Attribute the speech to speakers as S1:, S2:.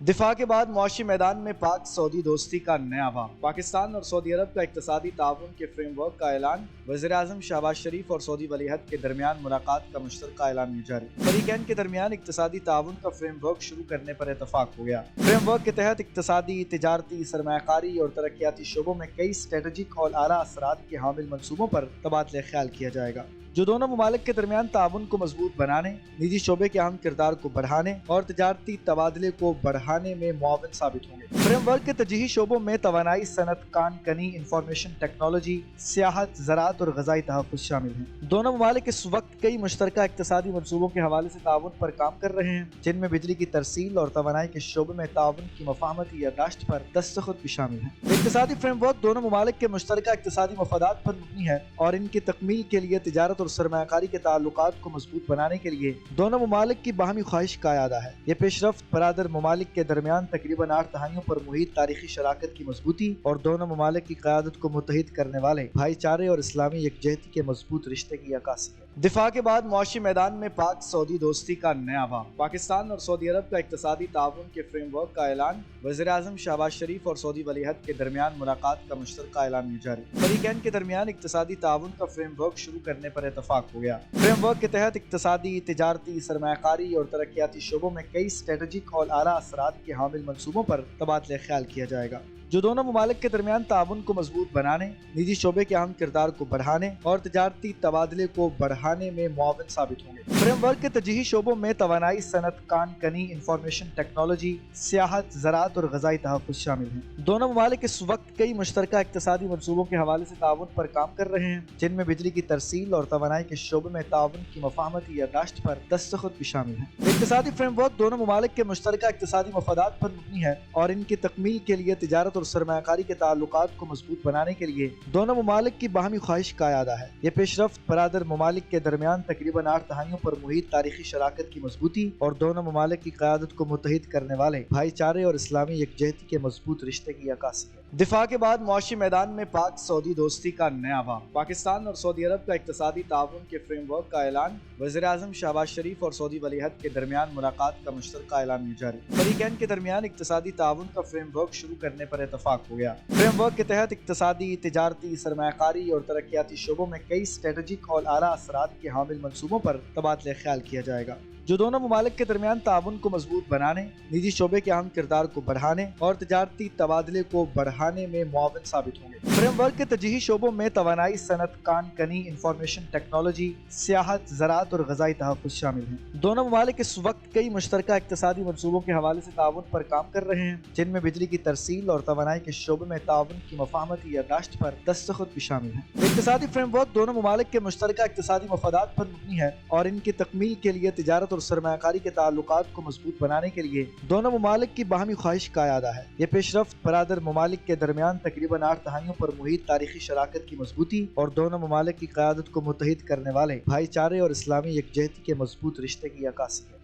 S1: دفاع کے بعد معاشی میدان میں پاک سعودی دوستی کا نیا باب۔ پاکستان اور سعودی عرب کا اقتصادی تعاون کے فریم ورک کا اعلان۔ وزیر اعظم شہباز شریف اور سعودی ولی عہد کے درمیان ملاقات کا مشترکہ اعلامیہ جاری۔ فریقین کے درمیان اقتصادی تعاون کا فریم ورک شروع کرنے پر اتفاق ہو گیا۔ فریم ورک کے تحت اقتصادی، تجارتی، سرمایہ کاری اور ترقیاتی شعبوں میں کئی اسٹریٹجک اور اعلیٰ اثرات کے حامل منصوبوں پر تبادلہ خیال کیا جائے گا، جو دونوں ممالک کے درمیان تعاون کو مضبوط بنانے، نجی شعبے کے اہم کردار کو بڑھانے اور تجارتی تبادلے کو بڑھانے میں معاون ثابت ہوں گے۔ فریم ورک کے ترجیحی شعبوں میں توانائی، صنعت، کان کنی، انفارمیشن ٹیکنالوجی، سیاحت، زراعت اور غذائی تحفظ شامل ہیں۔ دونوں ممالک اس وقت کئی مشترکہ اقتصادی منصوبوں کے حوالے سے تعاون پر کام کر رہے ہیں، جن میں بجلی کی ترسیل اور توانائی کے شعبے میں تعاون کی مفاہمتی یادداشت پر دستخط بھی شامل ہیں۔ اقتصادی فریم ورک دونوں ممالک کے مشترکہ اقتصادی مفادات پر مبنی ہے اور ان کی تکمیل کے لیے تجارت اور سرمایہ کاری کے تعلقات کو مضبوط بنانے کے لیے دونوں ممالک کی باہمی خواہش کا اعادہ ہے۔ یہ پیش رفت برادر ممالک کے درمیان تقریباً 8 دہائیوں پر محیط تاریخی شراکت کی مضبوطی اور دونوں ممالک کی قیادت کو متحد کرنے والے بھائی چارے اور اسلامی یکجہتی کے مضبوط رشتے کی عکاسی ہے۔ دفاع کے بعد معاشی میدان میں پاک سعودی دوستی کا نیا باب۔ پاکستان اور سعودی عرب کا اقتصادی تعاون کے فریم ورک کا اعلان۔ وزیر اعظم شہباز شریف اور سعودی ولی عہد کے درمیان ملاقات کا مشترکہ اعلامیہ جاری۔ فریقین کے درمیان اقتصادی تعاون کا فریم ورک شروع کرنے پر اتفاق ہو گیا۔ فریم ورک کے تحت اقتصادی، تجارتی، سرمایہ کاری اور ترقیاتی شعبوں میں کئی اسٹریٹجک اور اعلیٰ اثرات کے حامل منصوبوں پر تبادلہ خیال کیا جائے گا، جو دونوں ممالک کے درمیان تعاون کو مضبوط بنانے، نجی شعبے کے اہم کردار کو بڑھانے اور تجارتی تبادلے کو بڑھانے میں معاون ثابت ہوں گے۔ فریم ورک کے ترجیحی شعبوں میں توانائی، صنعت، کان کنی، انفارمیشن ٹیکنالوجی، سیاحت، زراعت اور غذائی تحفظ شامل ہیں۔ دونوں ممالک اس وقت کئی مشترکہ اقتصادی منصوبوں کے حوالے سے تعاون پر کام کر رہے ہیں، جن میں بجلی کی ترسیل اور توانائی کے شعبے میں تعاون کی مفاہمتی یادداشت پر دستخط بھی شامل ہیں۔ اقتصادی فریم ورک دونوں ممالک کے مشترکہ اقتصادی مفادات پر مبنی ہے اور ان کی تکمیل کے لیے تجارت اور سرمایہ کاری کے تعلقات کو مضبوط بنانے کے لیے دونوں ممالک کی باہمی خواہش کا اعادہ ہے۔ یہ پیش رفت برادر ممالک کے درمیان تقریباً 8 دہائیوں پر محیط تاریخی شراکت کی مضبوطی اور دونوں ممالک کی قیادت کو متحد کرنے والے بھائی چارے اور اسلامی یکجہتی کے مضبوط رشتے کی عکاسی ہے۔ دفاع کے بعد معاشی میدان میں پاک سعودی دوستی کا نیا باب۔ پاکستان اور سعودی عرب کا اقتصادی تعاون کے فریم ورک کا اعلان۔ وزیر اعظم شہباز شریف اور سعودی ولی عہد کے درمیان ملاقات کا مشترکہ اعلامیہ جاری۔ فریقین کے درمیان اقتصادی تعاون کا فریم ورک شروع کرنے پر اتفاق ہو گیا۔ فریم ورک کے تحت اقتصادی، تجارتی، سرمایہ کاری اور ترقیاتی شعبوں میں کئی اسٹریٹجک اور اعلیٰ اثرات کے حامل منصوبوں پر تبادلہ خیال کیا جائے گا، جو دونوں ممالک کے درمیان تعاون کو مضبوط بنانے، نجی شعبے کے اہم کردار کو بڑھانے اور تجارتی تبادلے کو بڑھانے میں معاون ثابت ہوں گے۔ فریم ورک کے ترجیحی شعبوں میں توانائی، صنعت، کان کنی، انفارمیشن ٹیکنالوجی، سیاحت، زراعت اور غذائی تحفظ شامل ہیں۔ دونوں ممالک اس وقت کئی مشترکہ اقتصادی منصوبوں کے حوالے سے تعاون پر کام کر رہے ہیں، جن میں بجلی کی ترسیل اور توانائی کے شعبے میں تعاون کی مفاہمتی یادداشت پر دستخط بھی شامل ہیں۔ اقتصادی فریم ورک دونوں ممالک کے مشترکہ اقتصادی مفادات پر مبنی ہے اور ان کی تکمیل کے لیے تجارت اور سرمایہ کاری کے تعلقات کو مضبوط بنانے کے لیے دونوں ممالک کی باہمی خواہش کا اعادہ ہے۔ یہ پیش رفت برادر ممالک کے درمیان تقریباً 8 دہائیوں پر محیط تاریخی شراکت کی مضبوطی اور دونوں ممالک کی قیادت کو متحد کرنے والے بھائی چارے اور اسلامی یکجہتی کے مضبوط رشتے کی عکاسی ہے۔